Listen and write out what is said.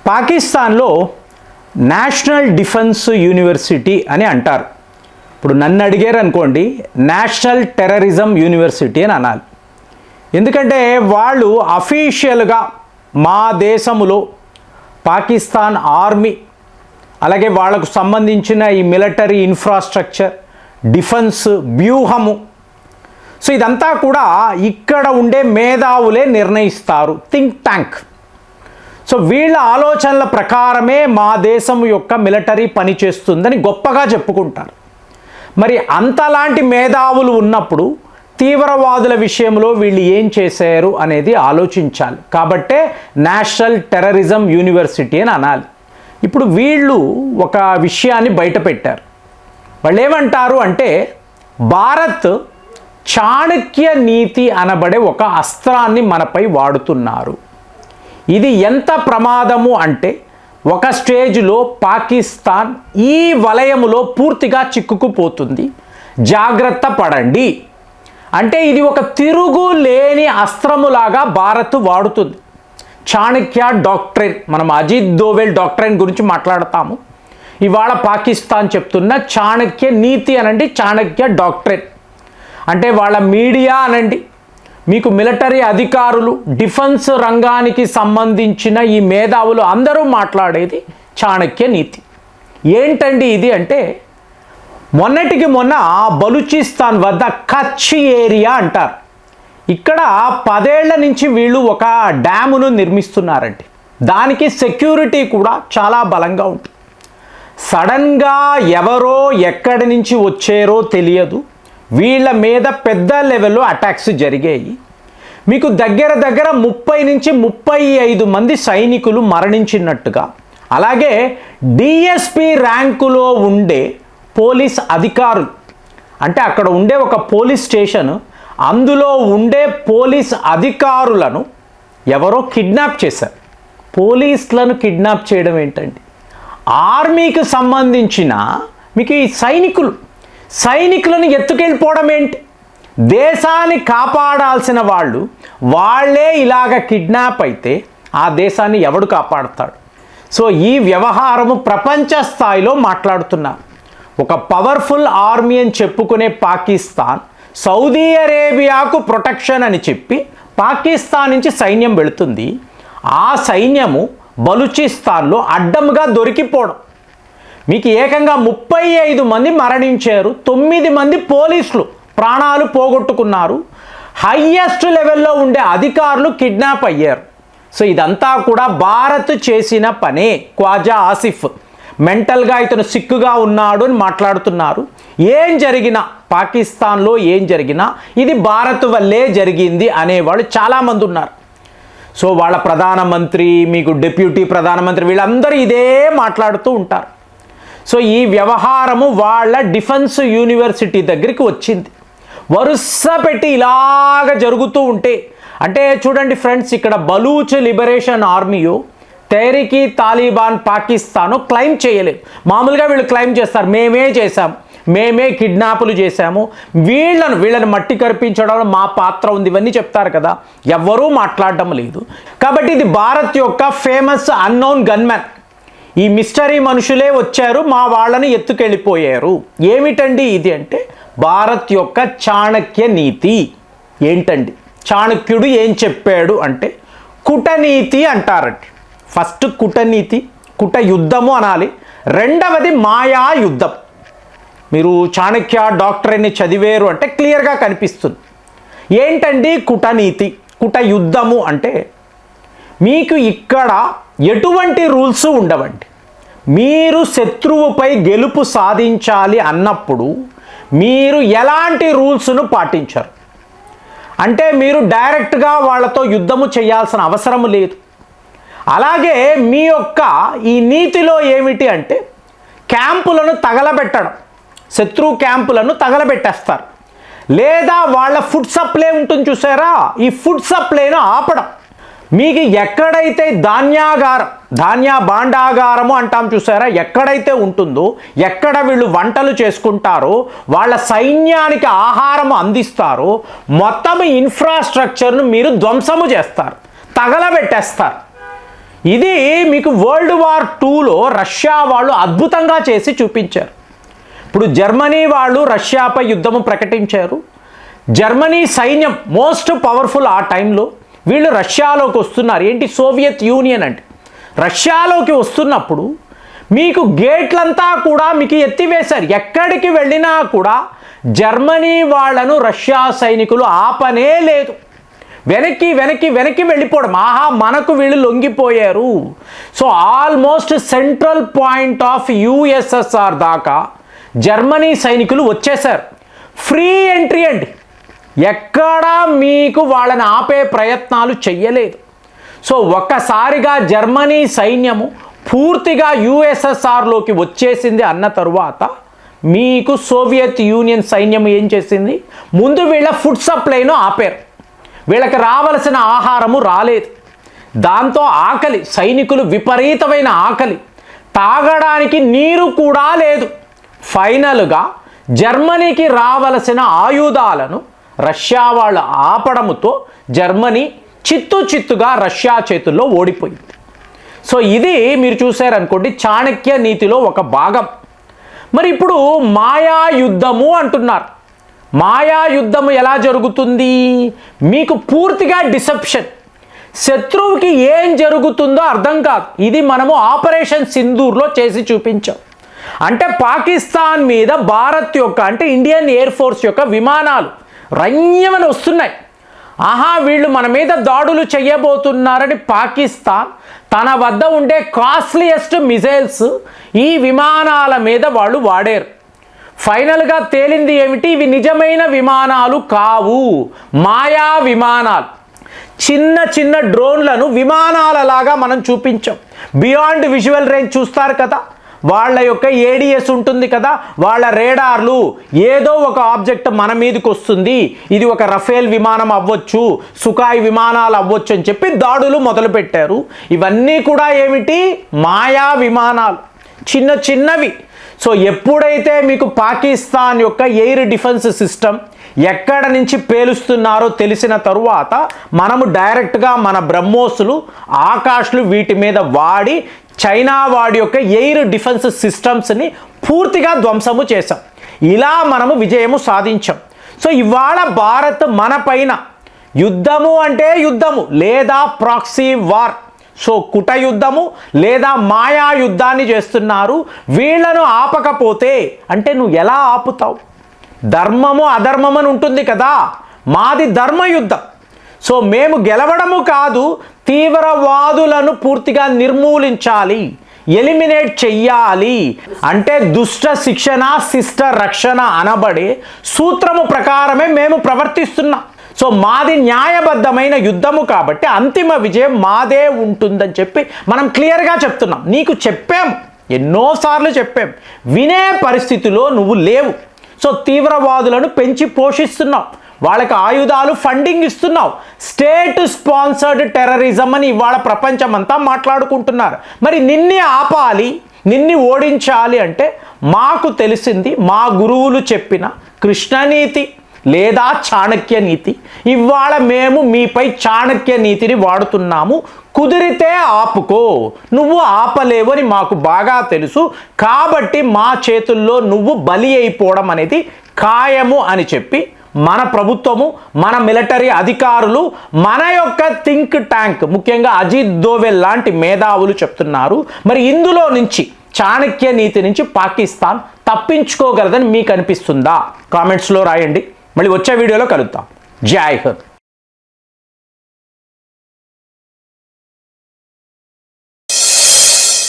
పాకిస్తాన్లో national defence university అని అంటారు. ఇప్పుడు నన్ను అడిగారు అనుకోండి, నేషనల్ టెర్రరిజం యూనివర్సిటీ అని అనాలి. ఎందుకంటే వాళ్ళు అఫీషియల్గా మా దేశంలో పాకిస్తాన్ ఆర్మీ, అలాగే వాళ్లకు సంబంధించిన ఈ మిలిటరీ ఇన్ఫ్రాస్ట్రక్చర్, డిఫెన్స్ వ్యూహము, సో ఇదంతా కూడా ఇక్కడ ఉండే మేధావులే నిర్ణయిస్తారు, థింక్ ట్యాంక్. సో వీళ్ళ ఆలోచనల ప్రకారమే మా దేశం యొక్క మిలిటరీ పనిచేస్తుందని గొప్పగా చెప్పుకుంటారు. మరి అంతలాంటి మేధావులు ఉన్నప్పుడు తీవ్రవాదుల విషయంలో వీళ్ళు ఏం చేశారు అనేది ఆలోచించాలి. కాబట్టే నేషనల్ టెర్రరిజం యూనివర్సిటీ అని అనాలి. ఇప్పుడు వీళ్ళు ఒక విషయాన్ని బయటపెట్టారు. వాళ్ళు ఏమంటారు అంటే, భారత్ చాణక్య నీతి అనబడే ఒక అస్త్రాన్ని మనపై వాడుతున్నారు. ఇది ఎంత ప్రమాదము అంటే, ఒక స్టేజ్లో పాకిస్తాన్ ఈ వలయములో పూర్తిగా చిక్కుకుపోతుంది, జాగ్రత్త పడండి అంటే ఇది ఒక తిరుగులేని అస్త్రములాగా భారత్ వాడుతుంది. చాణక్య డాక్ట్రైన్, మనం అజిత్ దోవెల్ డాక్ట్రైన్ గురించి మాట్లాడతాము. ఇవాళ పాకిస్తాన్ చెప్తున్న చాణక్య నీతి అనండి, చాణక్య డాక్ట్రైన్ అంటే వాళ్ళ మీడియా అనండి, మీకు మిలిటరీ అధికారులు, డిఫెన్స్ రంగానికి సంబంధించిన ఈ మేధావులు అందరూ మాట్లాడేది చాణక్య నీతి. ఏంటండి ఇది అంటే, మొన్నటికి మొన్న బలూచిస్తాన్ వద్ద కచ్ ఏరియా అంటారు, ఇక్కడ 10 ఏళ్ల నుంచి వీళ్ళు ఒక డ్యామును నిర్మిస్తున్నారండి. దానికి సెక్యూరిటీ కూడా చాలా బలంగా ఉంటుంది. సడన్గా ఎవరో ఎక్కడి నుంచి వచ్చారో తెలియదు, వీళ్ళ మీద పెద్ద లెవెల్లో అటాక్స్ జరిగాయి. మీకు దగ్గర 30 నుంచి 35 మంది సైనికులు మరణించినట్టుగా, అలాగే డిఎస్పి ర్యాంకులో ఉండే పోలీస్ అధికారులు, అంటే అక్కడ ఉండే ఒక పోలీస్ స్టేషన్, అందులో ఉండే పోలీస్ అధికారులను ఎవరో కిడ్నాప్ చేశారు. పోలీసులను కిడ్నాప్ చేయడం ఏంటండి? ఆర్మీకి సంబంధించిన మీకు ఈ సైనికులను ఎత్తుకెళ్ళిపోవడం ఏంటి? దేశాన్ని కాపాడాల్సిన వాళ్ళే ఇలాగ కిడ్నాప్ అయితే ఆ దేశాన్ని ఎవడు కాపాడుతాడు? సో ఈ వ్యవహారము ప్రపంచ స్థాయిలో మాట్లాడుతున్నారు. ఒక పవర్ఫుల్ ఆర్మీ అని చెప్పుకునే పాకిస్తాన్ సౌదీ అరేబియాకు ప్రొటెక్షన్ అని చెప్పి పాకిస్తాన్ నుంచి సైన్యం వెళుతుంది. ఆ సైన్యము బలూచిస్తాన్లో అడ్డంగా దొరికిపోవడం, మీకు ఏకంగా 35 మంది మరణించారు, 9 మంది పోలీసులు ప్రాణాలు పోగొట్టుకున్నారు, హయ్యెస్ట్ లెవెల్లో ఉండే అధికారులు కిడ్నాప్ అయ్యారు. సో ఇదంతా కూడా భారత్ చేసిన పనే. ఖ్వాజా ఆసిఫ్ మెంటల్గా ఇతను సిక్కుగా ఉన్నాడు అని మాట్లాడుతున్నారు. ఏం జరిగినా పాకిస్తాన్లో ఏం జరిగినా ఇది భారత్ వల్లే జరిగింది అనేవాళ్ళు చాలామంది ఉన్నారు. సో వాళ్ళ ప్రధానమంత్రి, మీకు డిప్యూటీ ప్రధానమంత్రి, వీళ్ళందరూ ఇదే మాట్లాడుతూ ఉంటారు. సో ఈ వ్యవహారము వాళ్ళ డిఫెన్స్ యూనివర్సిటీ దగ్గరికి వచ్చింది. వరుస పెట్టి ఇలాగ జరుగుతూ ఉంటే, అంటే చూడండి ఫ్రెండ్స్, ఇక్కడ బలూచ్ లిబరేషన్ ఆర్మీయో తెహ్రీక్ తాలిబాన్ పాకిస్తాను క్లైమ్ చేయలేదు. మామూలుగా వీళ్ళు క్లైమ్ చేస్తారు, మేమే చేశాము, మేమే కిడ్నాపులు చేశాము, వీళ్ళని మట్టి కరిపించడంలో మా పాత్ర ఉంది, ఇవన్నీ చెప్తారు కదా. ఎవ్వరూ మాట్లాడడం లేదు. కాబట్టి ఇది భారత్ యొక్క ఫేమస్ అన్నోన్ గన్మెన్, ఈ మిస్టరీ మనుషులే వచ్చారు, మా వాళ్ళని ఎత్తుకెళ్ళిపోయారు. ఏమిటండి ఇది అంటే, భారత్ యొక్క చాణక్య నీతి. ఏంటండి చాణక్యుడు ఏం చెప్పాడు అంటే, కుటనీతి అంటారండి. ఫస్ట్ కుటనీతి, కుట యుద్ధము అనాలి. రెండవది మాయా యుద్ధం. మీరు చాణక్య డాక్టర్ని చదివేరు అంటే క్లియర్గా కనిపిస్తుంది. ఏంటండి కుటనీతి, కుట యుద్ధము అంటే, మీకు ఇక్కడ ఎటువంటి రూల్స్ ఉండవండి. మీరు శత్రువుపై గెలుపు సాధించాలి అన్నప్పుడు మీరు ఎలాంటి రూల్స్ను పాటించరు. అంటే మీరు డైరెక్ట్గా వాళ్ళతో యుద్ధము చేయాల్సిన అవసరం లేదు. అలాగే మీ యొక్క ఈ నీతిలో ఏమిటి అంటే, క్యాంపులను తగలబెట్టడం, శత్రు క్యాంపులను తగలబెట్టేస్తారు. లేదా వాళ్ళ ఫుడ్ సప్లై ఉంటుంది చూసారా, ఈ ఫుడ్ సప్లైను ఆపడం. మీకు ఎక్కడైతే ధాన్య భాండాగారము అంటాం చూసారా, ఎక్కడైతే ఉంటుందో, ఎక్కడ వీళ్ళు వంటలు చేసుకుంటారో, వాళ్ళ సైన్యానికి ఆహారం అందిస్తారో, మొత్తం ఇన్ఫ్రాస్ట్రక్చర్ను మీరు ధ్వంసము చేస్తారు, తగలబెట్టేస్తారు. ఇది మీకు వరల్డ్ వార్ 2లో రష్యా వాళ్ళు అద్భుతంగా చేసి చూపించారు. ఇప్పుడు జర్మనీ వాళ్ళు రష్యాపై యుద్ధము ప్రకటించారు. జర్మనీ సైన్యం మోస్ట్ పవర్ఫుల్ ఆ టైంలో. వీళ్ళు రష్యాలోకి వస్తున్నారు. ఏంటి సోవియట్ యూనియన్ అంటే రష్యాలోకి వస్తున్నప్పుడు మీకు గేట్లంతా కూడా మీకు ఎత్తివేశారు. ఎక్కడికి వెళ్ళినా కూడా జర్మనీ వాళ్ళను రష్యా సైనికులు ఆపనే లేదు. వెనక్కి వెనక్కి వెనక్కి వెళ్ళిపోవడం. ఆహా, మనకు వీళ్ళు లొంగిపోయారు. So almost central point of USSR దాకా జర్మనీ సైనికులు వచ్చేశారు. ఫ్రీ ఎంట్రీ అండి. ఎక్కడా మీకు వాళ్ళని ఆపే ప్రయత్నాలు చెయ్యలేదు. సో ఒక్కసారిగా జర్మనీ సైన్యము పూర్తిగా యుఎస్ఎస్ఆర్లోకి వచ్చేసింది అన్న తరువాత మీకు సోవియట్ యూనియన్ సైన్యం ఏం చేసింది? ముందు వీళ్ళ ఫుడ్ సప్లైను ఆపారు. వీళ్ళకి రావలసిన ఆహారము రాలేదు. దాంతో ఆకలి, సైనికులు విపరీతమైన ఆకలి, తాగడానికి నీరు కూడా లేదు. ఫైనల్గా జర్మనీకి రావలసిన ఆయుధాలను రష్యా వాళ్ళు ఆపడంతో జర్మనీ చిత్తుగా రష్యా చేతుల్లో ఓడిపోయింది. సో ఇది మీరు చూసారనుకోండి చాణక్య నీతిలో ఒక భాగం. మరి ఇప్పుడు మాయా యుద్ధము అంటున్నారు. మాయా యుద్ధము ఎలా జరుగుతుంది? మీకు పూర్తిగా డిసెప్షన్. శత్రువుకి ఏం జరుగుతుందో అర్థం కాదు. ఇది మనము ఆపరేషన్ సింధూర్లో చేసి చూపించాం. అంటే పాకిస్తాన్ మీద భారత్ యొక్క అంటే ఇండియన్ ఎయిర్ ఫోర్స్ యొక్క విమానాలు రంయమని వస్తున్నాయి. ఆహా, వీళ్ళు మన మీద దాడులు చేయబోతున్నారని పాకిస్తాన్ తన వద్ద ఉండే కాస్ట్లీయెస్ట్ మిజైల్స్ ఈ విమానాల మీద వాళ్ళు వాడారు. ఫైనల్గా తేలింది ఏమిటి? ఇవి నిజమైన విమానాలు కావు, మాయా విమానాలు. చిన్న చిన్న డ్రోన్లను విమానాలలాగా మనం చూపించాం. బియాండ్ విజువల్ రేంజ్ చూస్తారు కదా, వాళ్ళ యొక్క ఏడిఎస్ ఉంటుంది కదా, వాళ్ళ రేడార్లు ఏదో ఒక ఆబ్జెక్ట్ మన మీదకి వస్తుంది, ఇది ఒక రఫేల్ విమానం అవ్వచ్చు, సుఖాయ్ విమానాలు అవ్వచ్చు అని చెప్పి దాడులు మొదలుపెట్టారు. ఇవన్నీ కూడా ఏమిటి? మాయా విమానాలు, చిన్న చిన్నవి. సో ఎప్పుడైతే మీకు పాకిస్తాన్ యొక్క ఎయిర్ డిఫెన్స్ సిస్టమ్ ఎక్కడ నుంచి పేలుస్తున్నారో తెలిసిన తరువాత మనము డైరెక్ట్గా మన బ్రహ్మోస్లు ఆకాష్లు వీటి మీద వాడి చైనా వాడి యొక్క ఎయిర్ డిఫెన్స్ సిస్టమ్స్ని పూర్తిగా ధ్వంసము చేశాం. ఇలా మనము విజయము సాధించాం. సో ఇవాళ భారత్ మన పైన యుద్ధము అంటే యుద్ధము లేదా ప్రాక్సీ వార్, సో కుట యుద్ధము లేదా మాయా యుద్ధాన్ని చేస్తున్నారు. వీళ్లను ఆపకపోతే అంటే నువ్వు ఎలా ఆపుతావు? ధర్మము అధర్మము అని ఉంటుంది కదా, మాది ధర్మయుద్ధం. సో మేము గెలవడము కాదు, తీవ్రవాదులను పూర్తిగా నిర్మూలించాలి, ఎలిమినేట్ చెయ్యాలి. అంటే దుష్ట శిక్షణ శిష్ట రక్షణ అనబడే సూత్రము ప్రకారమే మేము ప్రవర్తిస్తున్నాం. సో మాది న్యాయబద్ధమైన యుద్ధము కాబట్టి అంతిమ విజయం మాదే ఉంటుందని చెప్పి మనం క్లియర్గా చెప్తున్నాం. నీకు చెప్పాం, ఎన్నోసార్లు చెప్పాం, వినే పరిస్థితిలో నువ్వు లేవు. సో తీవ్రవాదులను పెంచి పోషిస్తున్నావు, వాళ్ళకి ఆయుధాలు ఫండింగ్ ఇస్తున్నావు. స్టేట్ స్పాన్సర్డ్ టెర్రరిజం అని ఇవాళ ప్రపంచమంతా మాట్లాడుకుంటున్నారు. మరి నిన్నే ఆపాలి, నిన్ను ఓడించాలి అంటే మాకు తెలిసింది మా గురువులు చెప్పిన కృష్ణనీతి లేదా చాణక్య నీతి. ఇవాళ మేము మీపై చాణక్య నీతిని వాడుతున్నాము. కుదిరితే ఆపుకో, నువ్వు ఆపలేవు అని మాకు బాగా తెలుసు. కాబట్టి మా చేతుల్లో నువ్వు బలి అయిపోవడం అనేది ఖాయము అని చెప్పి మన ప్రభుత్వము, మన మిలిటరీ అధికారులు, మన యొక్క థింక్ ట్యాంక్ ముఖ్యంగా అజిత్ దోవెల్ లాంటి మేధావులు చెప్తున్నారు. మరి ఇందులో నుంచి చాణక్య నీతి నుంచి పాకిస్తాన్ తప్పించుకోగలదని మీకు అనిపిస్తుందా? కామెంట్స్లో రాయండి. మళ్ళీ వచ్చే వీడియోలో కలుద్దాం. జై హింద్.